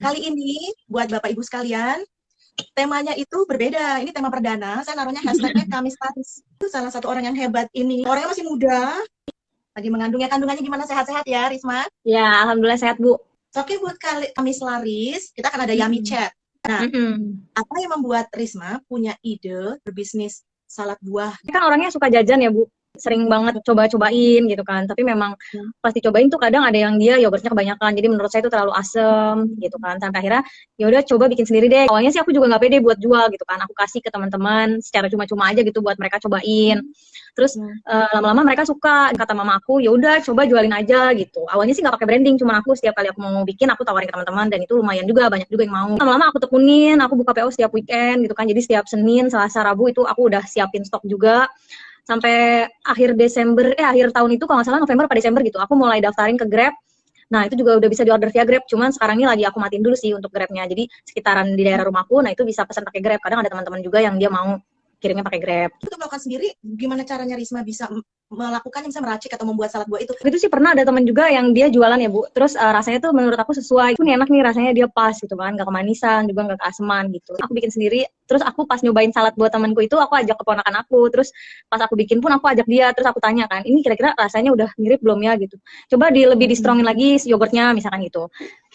Kali ini buat Bapak Ibu sekalian, temanya itu berbeda. Ini tema perdana. Saya naruhnya hashtagnya Kamis Laris. Itu salah satu orang yang hebat ini. Orangnya masih muda. Lagi mengandung ya. Kandungannya gimana? Sehat-sehat ya, Risma? Ya, alhamdulillah sehat, Bu. Oke, buat Kamis Laris, kita akan ada Yummy Mm-mm. Chat. Nah, Mm-mm. apa yang membuat Risma punya ide berbisnis salad buah? Kan orangnya suka jajan ya, Bu. Sering banget coba-cobain gitu kan. Tapi memang Hmm. pas dicobain tuh kadang ada yang dia yogurtnya kebanyakan. Jadi menurut saya itu terlalu asem gitu kan. Sampai akhirnya ya udah coba bikin sendiri deh. Awalnya sih aku juga nggak pede buat jual gitu kan. Aku kasih ke teman-teman secara cuma-cuma aja gitu buat mereka cobain. Terus lama-lama mereka suka. Kata mama aku, ya udah coba jualin aja gitu. Awalnya sih nggak pakai branding, cuma aku setiap kali aku mau bikin aku tawarin ke teman-teman dan itu lumayan juga, banyak juga yang mau. Lama-lama aku tekunin, aku buka PO setiap weekend gitu kan. Jadi setiap Senin, Selasa, Rabu itu aku udah siapin stok juga. Sampai akhir tahun itu kalau nggak salah November pada Desember gitu, aku mulai daftarin ke Grab. Nah itu juga udah bisa diorder via Grab, cuman sekarang ini lagi aku matiin dulu sih untuk Grabnya. Jadi sekitaran di daerah rumahku, nah itu bisa pesan pakai Grab. Kadang ada teman-teman juga yang dia mau kirimnya pakai Grab. Untuk melakukan sendiri, gimana caranya Risma bisa melakukannya, bisa meracik atau membuat salad buah itu? Itu sih pernah ada teman juga yang dia jualan ya, Bu. Terus rasanya tuh menurut aku sesuai. Ini enak nih rasanya, dia pas gitu kan, nggak kemanisan juga nggak keaseman gitu. Aku bikin sendiri. Terus aku pas nyobain salad buat temanku itu aku ajak keponakan aku. Terus pas aku bikin pun aku ajak dia. Terus aku tanya kan, ini kira-kira rasanya udah mirip belum ya gitu. Coba lebih di strongin lagi si yogurtnya misalkan gitu.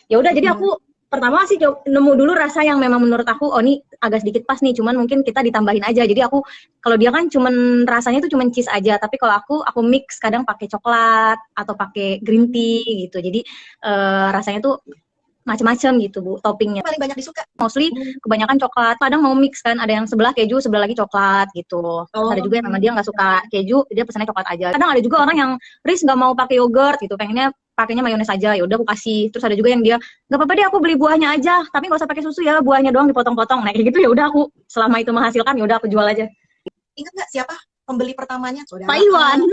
Ya udah jadi aku pertama sih nemu dulu rasa yang memang menurut aku oh ini agak sedikit pas nih, cuman mungkin kita ditambahin aja. Jadi aku kalau dia kan cuman rasanya itu cuman cheese aja, tapi kalau aku mix kadang pakai coklat atau pakai green tea gitu. Jadi rasanya tuh macam-macam gitu, Bu, toppingnya. Paling banyak disuka? Mostly kebanyakan coklat, kadang mau mix kan, ada yang sebelah keju, sebelah lagi coklat gitu. Terus ada juga yang memang dia nggak suka keju, dia pesannya coklat aja. Kadang ada juga orang yang Riz nggak mau pakai yogurt gitu, pengennya pakainya mayones aja, ya udah aku kasih. Terus ada juga yang dia nggak apa-apa deh aku beli buahnya aja, tapi nggak usah pakai susu ya, buahnya doang dipotong-potong. Nah kayak gitu ya udah aku selama itu menghasilkan ya udah aku jual aja. Ingat nggak siapa pembeli pertamanya? Pak Iwan.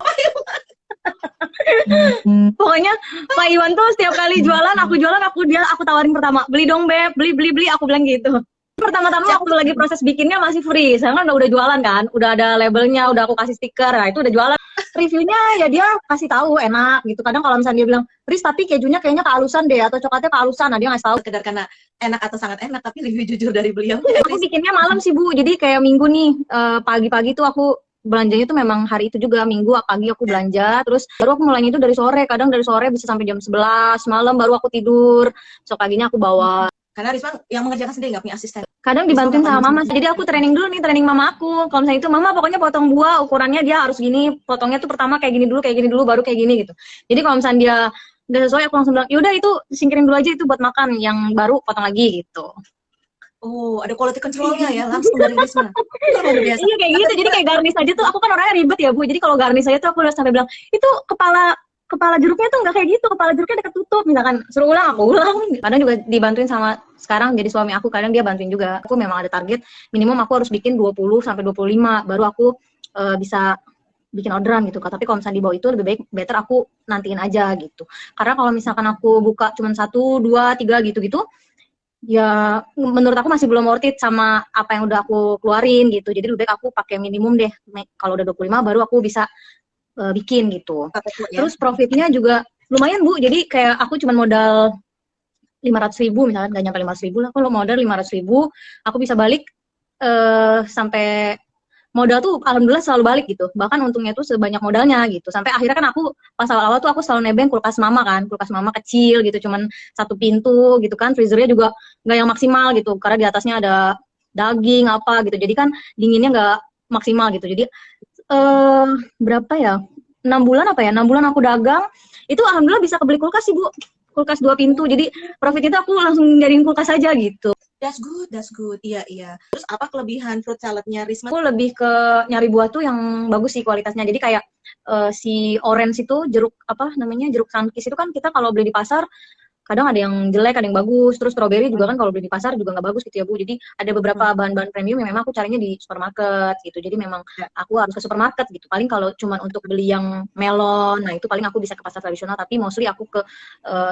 Pokoknya Pak Iwan tuh setiap kali jualan, aku tawarin pertama, beli dong Beb, beli, aku bilang gitu. Pertama-tama waktu lagi proses bikinnya masih free, sekarang kan udah jualan kan, udah ada labelnya, udah aku kasih stiker, nah itu udah jualan. Reviewnya ya dia kasih tahu enak gitu. Kadang kalau misalnya dia bilang, Riz tapi kejunya kayaknya kehalusan deh, atau coklatnya kehalusan, nah dia ngasih tahu. Sekedar karena enak atau sangat enak, tapi review jujur dari beliau. Aku bikinnya malam sih Bu, jadi kayak minggu nih, pagi-pagi tuh aku belanjanya tuh memang hari itu juga, minggu pagi aku belanja, terus baru aku mulainya itu dari sore, kadang dari sore bisa sampai jam 11 malam baru aku tidur, besok paginya aku bawa. Karena Risma yang mengerjakan sendiri, nggak punya asisten. Kadang dibantuin sama mama, jadi aku training dulu nih, training mama aku. Kalau misalnya itu, mama pokoknya potong buah, ukurannya dia harus gini, potongnya tuh pertama kayak gini dulu, baru kayak gini gitu. Jadi kalau misalnya dia udah sesuai, aku langsung bilang, yaudah itu singkirin dulu aja itu buat makan, yang baru potong lagi gitu. Oh, ada quality control-nya ya, langsung dari Risma. Iya kayak gitu, jadi kayak garnish aja tuh, aku kan orangnya ribet ya Bu, jadi kalau garnish aja tuh aku udah sampai bilang, itu kepala jeruknya tuh nggak kayak gitu, kepala jeruknya deket tutup, misalkan suruh ulang, aku ulang. Kadang juga dibantuin sama sekarang jadi suami aku, kadang dia bantuin juga. Aku memang ada target, minimum aku harus bikin 20-25, baru aku bisa bikin orderan gitu. Tapi kalau misalnya di bawah itu lebih baik, better aku nantiin aja gitu. Karena kalau misalkan aku buka cuma 1, 2, 3 gitu-gitu, ya menurut aku masih belum worth it sama apa yang udah aku keluarin gitu. Jadi lebih baik aku pakai minimum deh. Kalau udah 25 baru aku bisa bikin gitu. Terus profitnya juga lumayan Bu, jadi kayak aku cuma modal 500.000 misalnya, nggak nyampe 500.000 lah. Kalau modal 500.000 aku bisa balik sampai modal tuh alhamdulillah selalu balik gitu, bahkan untungnya tuh sebanyak modalnya gitu. Sampai akhirnya kan aku pas awal-awal tuh aku selalu nebeng kulkas mama kecil gitu, cuman 1 pintu gitu kan, freezernya juga nggak yang maksimal gitu karena di atasnya ada daging apa gitu, jadi kan dinginnya nggak maksimal gitu. Jadi berapa ya, 6 bulan aku dagang itu alhamdulillah bisa kebeli kulkas sih Bu, kulkas 2 pintu. Jadi profit itu aku langsung jadiin kulkas aja gitu. That's good. Iya. Terus apa kelebihan fruit saladnya Risma? Aku lebih ke nyari buah tuh yang bagus sih kualitasnya. Jadi kayak si orange itu, jeruk sunkist itu kan kita kalau beli di pasar kadang ada yang jelek, ada yang bagus. Terus strawberry juga kan kalau beli di pasar juga nggak bagus gitu ya Bu. Jadi ada beberapa bahan-bahan premium yang memang aku carinya di supermarket gitu. Jadi memang aku harus ke supermarket gitu. Paling kalau cuma untuk beli yang melon, nah itu paling aku bisa ke pasar tradisional. Tapi mostly aku ke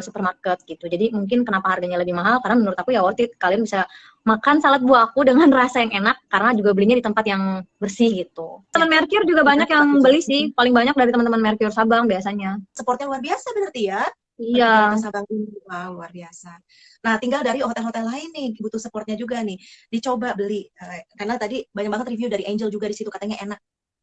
supermarket gitu. Jadi mungkin kenapa harganya lebih mahal, karena menurut aku ya worth it. Kalian bisa makan salad buah aku dengan rasa yang enak karena juga belinya di tempat yang bersih gitu. Teman Mercure juga banyak yang beli sih. Paling banyak dari teman-teman Mercure Sabang biasanya. Supportnya luar biasa berarti ya. Iya. pergi ke Kota Sabang ini. Wow, luar biasa. Nah, tinggal dari hotel-hotel lain nih, butuh supportnya juga nih. Dicoba beli. Karena tadi banyak banget review dari Angel juga di situ, katanya enak.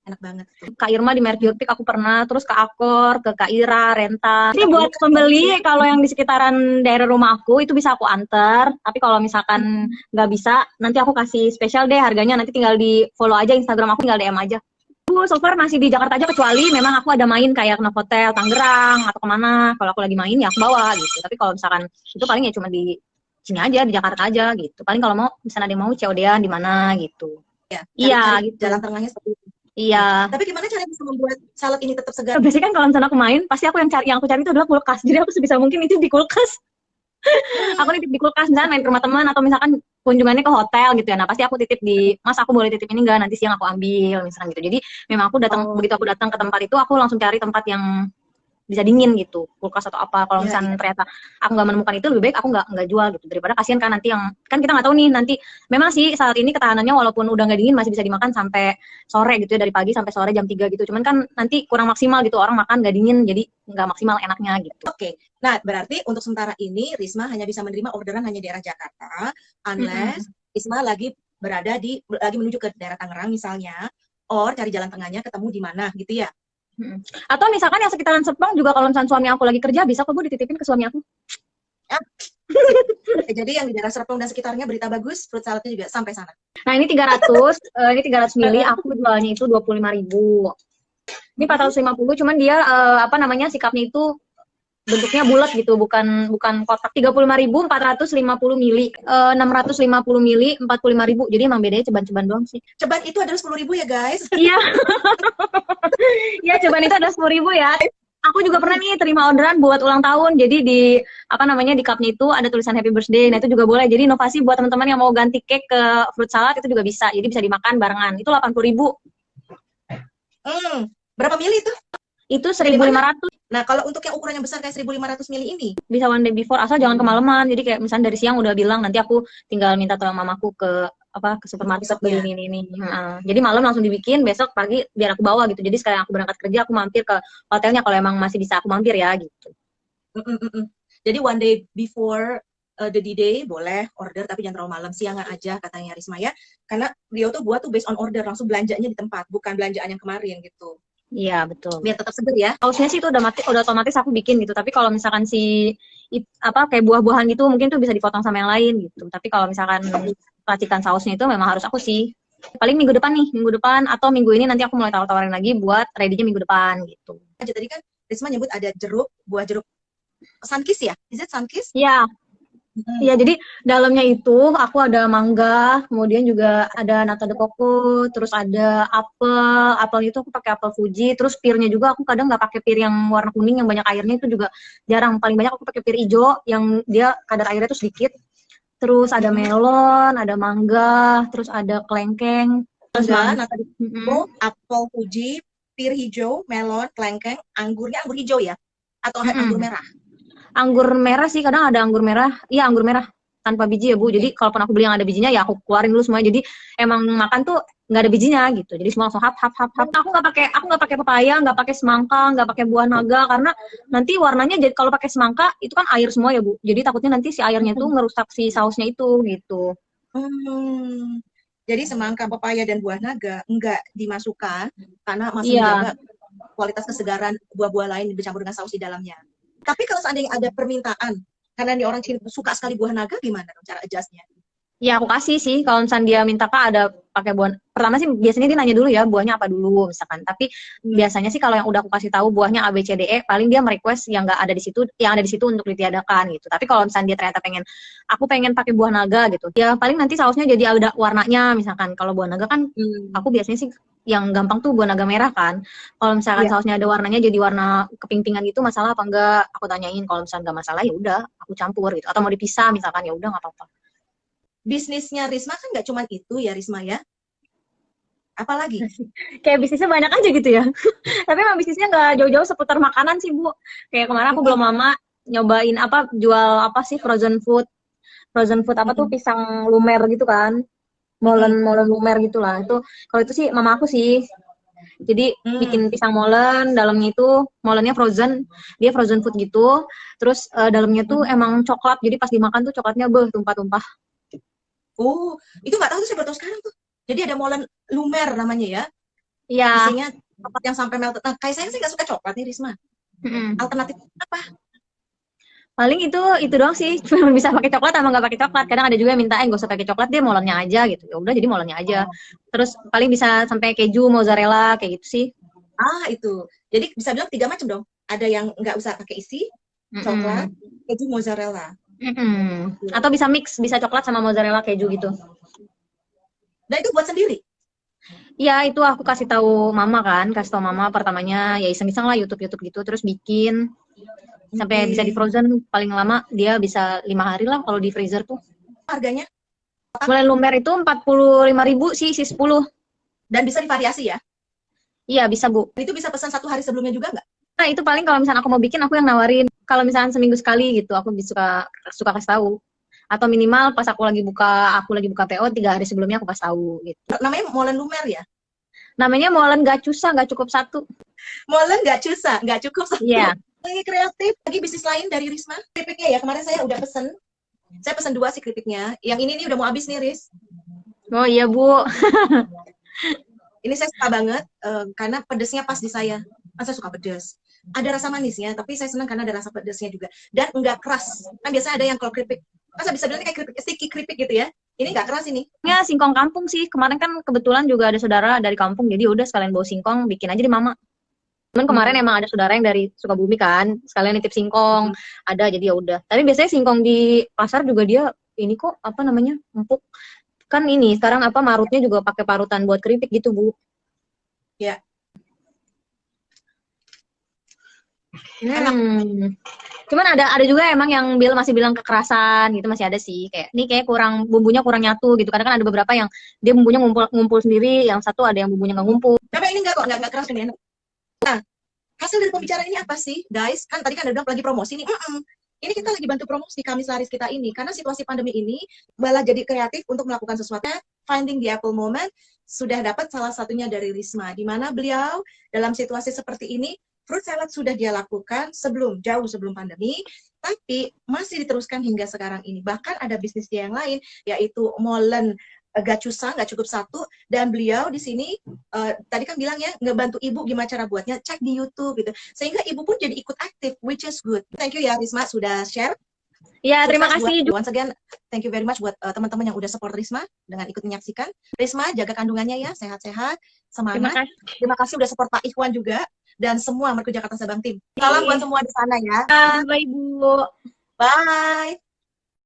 Enak banget. Tuh. Kak Irma di Mercure Peak aku pernah, terus ke Akor, ke Kak Ira, Renta. Ini Kita buat perlu pembeli, kalau yang di sekitaran daerah rumah aku, itu bisa aku anter. Tapi kalau misalkan nggak bisa, nanti aku kasih spesial deh harganya. Nanti tinggal di follow aja Instagram aku, tinggal DM aja. Aku so far masih di Jakarta aja, kecuali memang aku ada main kayak Novotel, Tangerang, atau kemana. Kalau aku lagi main ya aku bawa gitu. Tapi kalau misalkan itu paling ya cuma di sini aja, di Jakarta aja gitu. Paling kalau mau, misalnya ada yang mau COD-an di mana gitu. ya, Iya cari gitu. jalan tengahnya seperti itu. Iya. Tapi gimana cara bisa membuat salad ini tetap segar? Biasanya kan kalau misalnya aku main, pasti aku yang aku cari itu adalah kulkas. Jadi aku sebisa mungkin itu di kulkas. Aku nitip di kulkas, misalnya main ke rumah teman atau misalkan kunjungannya ke hotel gitu ya. Nah pasti aku titip di, Mas aku boleh titip ini enggak? Nanti siang aku ambil misalnya gitu. Jadi memang aku datang, begitu aku datang ke tempat itu, aku langsung cari tempat yang bisa dingin gitu, kulkas atau apa. Kalau misalnya ternyata aku nggak menemukan itu, lebih baik aku nggak jual gitu, daripada kasihan kan nanti yang kan kita nggak tahu nih nanti. Memang sih saat ini ketahanannya walaupun udah nggak dingin masih bisa dimakan sampai sore gitu ya, dari pagi sampai sore jam 3 gitu. Cuman kan nanti kurang maksimal gitu, orang makan nggak dingin jadi nggak maksimal enaknya gitu. Oke. Nah berarti untuk sementara ini Risma hanya bisa menerima orderan hanya daerah Jakarta, unless Risma lagi lagi menuju ke daerah Tangerang misalnya, or cari jalan tengahnya ketemu di mana gitu ya. Atau misalkan yang sekitaran Sepang juga, kalau misalnya suami aku lagi kerja, bisa kok Bu dititipin ke suami aku. Jadi yang di daerah Serpong dan sekitarnya berita bagus, fruit saladnya juga sampai sana. Nah ini 300, ini 300 mili, aku jualnya itu 25.000. Ini 450, cuman dia apa namanya, sikapnya itu bentuknya bulat gitu, bukan kotak. 35.450 mili, 650 mili, 45.000. Jadi emang bedanya ceban-ceban doang sih. Ceban itu adalah 10.000 ya guys. Iya. Iya, ceban itu ada 10.000 ya. Aku juga pernah nih terima orderan buat ulang tahun. Jadi di apa namanya, di cupnya itu ada tulisan happy birthday. Nah itu juga boleh. Jadi inovasi buat teman-teman yang mau ganti cake ke fruit salad itu juga bisa. Jadi bisa dimakan barengan. Itu 80.000. Berapa mili itu? Itu 1.500. Nah, kalau untuk yang ukurannya besar kayak 1.500 mili ini, bisa one day before, asal jangan kemalaman. Jadi kayak misalnya dari siang udah bilang, nanti aku tinggal minta tolong mamaku ke supermarket beli ini. Jadi malam langsung dibikin, besok pagi biar aku bawa gitu. Jadi sekalian aku berangkat kerja, aku mampir ke hotelnya kalau emang masih bisa aku mampir ya gitu. Jadi one day before the D-Day boleh order, tapi jangan terlalu malam, siangan aja katanya Risma ya. Karena dia tuh buat tuh based on order, langsung belanjanya di tempat, bukan belanjaan yang kemarin gitu. Iya betul. Biar tetap seger ya. Sausnya sih itu udah otomatis aku bikin gitu. Tapi kalau misalkan kayak buah-buahan gitu mungkin tuh bisa dipotong sama yang lain gitu. Tapi kalau misalkan racikan sausnya itu memang harus aku sih. Paling minggu depan atau minggu ini nanti aku mulai tawar-tawarin lagi buat ready-nya minggu depan gitu. Tadi kan Risma nyebut ada buah jeruk Sunkist ya? Is it Sunkist? Iya. Iya, jadi dalamnya itu aku ada mangga, kemudian juga ada nata de coco, terus ada apel itu aku pakai apel Fuji, terus pirnya juga aku kadang nggak pakai pir yang warna kuning yang banyak airnya, itu juga jarang. Paling banyak aku pakai pir hijau yang dia kadar airnya tuh sedikit. Terus ada melon, ada mangga, terus ada kelengkeng, terus nata de coco, apel Fuji, pir hijau, melon, kelengkeng, anggurnya anggur hijau ya? Atau anggur merah? Anggur merah sih, kadang ada anggur merah. Iya, anggur merah tanpa biji ya Bu. Jadi kalaupun aku beli yang ada bijinya ya aku keluarin dulu semua. Jadi emang makan tuh nggak ada bijinya gitu. Jadi semua langsung hap. Aku nggak pakai pepaya, nggak pakai semangka, nggak pakai buah naga, karena nanti warnanya jadi kalau pakai semangka itu kan air semua ya Bu. Jadi takutnya nanti si airnya tuh ngerusak si sausnya itu gitu. Jadi semangka, pepaya dan buah naga enggak dimasukkan karena masih menjaga kualitas kesegaran buah-buah lain dicampur dengan saus di dalamnya. Tapi kalau seandainya ada permintaan, karena nih orang Cina suka sekali buah naga, gimana dong cara adjustnya? Ya aku kasih sih, kalau misalnya dia minta Kak ada pakai buah. Pertama sih biasanya dia nanya dulu ya buahnya apa dulu misalkan. Tapi biasanya sih kalau yang udah aku kasih tahu buahnya A B C D E, paling dia merequest yang nggak ada di situ, yang ada di situ untuk ditiadakan gitu. Tapi kalau misalnya dia ternyata aku pengen pakai buah naga gitu, ya paling nanti sausnya jadi ada warnanya misalkan. Kalau buah naga kan aku biasanya sih yang gampang tuh buah naga merah kan. Kalau misalkan sausnya ada warnanya jadi warna keping-pingan gitu, masalah apa enggak? Aku tanyain. Kalau misalnya nggak masalah ya udah aku campur gitu. Atau mau dipisah misalkan ya udah nggak apa-apa. Bisnisnya Risma kan nggak cuma itu ya Risma ya? Apalagi? Kayak bisnisnya banyak aja gitu ya. Tapi emang bisnisnya nggak jauh-jauh seputar makanan sih Bu. Kayak kemarin aku belum lama nyobain jual frozen food apa tuh, pisang lumer gitu kan. Molen lumer gitu lah. Itu kalau itu sih mama aku sih. Jadi bikin pisang molen, dalamnya itu molennya frozen, dia frozen food gitu. Terus dalamnya tuh emang coklat, jadi pas dimakan tuh coklatnya tumpah-tumpah. Oh, itu nggak tahu tuh, saya baru tahu sekarang tuh. Jadi ada molen lumer namanya ya. Iya. Isinya coklat yang sampai melted. Nah, kayak saya sih nggak suka coklat nih, Risma. Alternatif apa? Paling itu doang sih, cuma bisa pakai coklat sama nggak pakai coklat. Kadang ada juga yang minta nggak usah pakai coklat, dia molennya aja gitu. Ya udah jadi molennya aja. Terus paling bisa sampai keju, mozzarella kayak gitu sih. Ah, itu. Jadi bisa bilang 3 macam dong. Ada yang nggak usah pakai isi, coklat, keju, mozzarella. Atau bisa mix, bisa coklat sama mozzarella keju gitu. Dan itu buat sendiri. Ya itu aku kasih tahu mama kan, kasih tahu mama pertamanya ya iseng-iseng lah YouTube gitu, terus bikin sampai bisa di frozen paling lama dia bisa 5 hari lah kalau di freezer tuh. Harganya? Mulai lumer itu 45.000 sih, isi 10. Dan bisa divariasi ya? Iya bisa Bu. Itu bisa pesan 1 hari sebelumnya juga nggak? Nah itu paling kalau misalnya aku mau bikin aku yang nawarin. Kalau misalnya seminggu sekali gitu aku suka kasih tahu. Atau minimal pas aku lagi buka PO 3 hari sebelumnya aku kasih tahu gitu. Namanya molen lumer ya? Namanya molen gacusa, nggak cukup 1. Molen nggak cusa, nggak cukup 1. Iya. Lagi kreatif, lagi bisnis lain dari Risma. Keripiknya ya, kemarin saya udah pesen. Saya pesen 2 sih keripiknya. Yang ini nih udah mau habis nih, Riz. Oh iya Bu. Ini saya suka banget karena pedesnya pas di saya. Kan saya suka pedes. Ada rasa manisnya, tapi saya senang karena ada rasa pedesnya juga. Dan enggak keras. Kan biasanya ada yang kalau keripik, masa bisa bilang kayak keripik, sticky keripik gitu ya. Ini enggak keras ini. Ya singkong kampung sih. Kemarin kan kebetulan juga ada saudara dari kampung, jadi udah sekalian bawa singkong, bikin aja di mama. Cuman kemarin emang ada saudara yang dari Sukabumi kan, sekalian nitip singkong, ada jadi ya udah. Tapi biasanya singkong di pasar juga dia ini kok apa namanya empuk. Kan ini sekarang apa marutnya juga pakai parutan buat keripik gitu Bu. Ya. Cuman ada juga emang yang masih bilang kekerasan gitu, masih ada sih kayak ini kayak bumbunya kurang nyatu gitu. Kadang kan ada beberapa yang dia bumbunya ngumpul sendiri, yang satu ada yang bumbunya nggak ngumpul. Tapi ini nggak keras ini enak. Nah, hasil dari pembicaraan ini apa sih, guys? Kan tadi kan ada bilang lagi promosi nih. Ini kita lagi bantu promosi Kamis Laris kita ini karena situasi pandemi ini malah jadi kreatif untuk melakukan sesuatu. Finding the Apple Moment sudah dapat salah satunya dari Risma, di mana beliau dalam situasi seperti ini fruit salad sudah dia lakukan jauh sebelum pandemi, tapi masih diteruskan hingga sekarang ini. Bahkan ada bisnis dia yang lain, yaitu molen gacusa, nggak cukup 1. Dan beliau di sini tadi kan bilang ya ngebantu ibu gimana cara buatnya, cek di YouTube gitu. Sehingga ibu pun jadi ikut aktif, which is good. Thank you ya Risma sudah share. Ya terima kasih. Once again, thank you very much buat teman-teman yang udah support Risma dengan ikut menyaksikan. Risma jaga kandungannya ya, sehat-sehat, semangat. Terima kasih udah support Pak Ikhwan juga dan semua Merku Jakarta Sabang tim. Salam buat semua di sana ya. Bye Bu. Bye.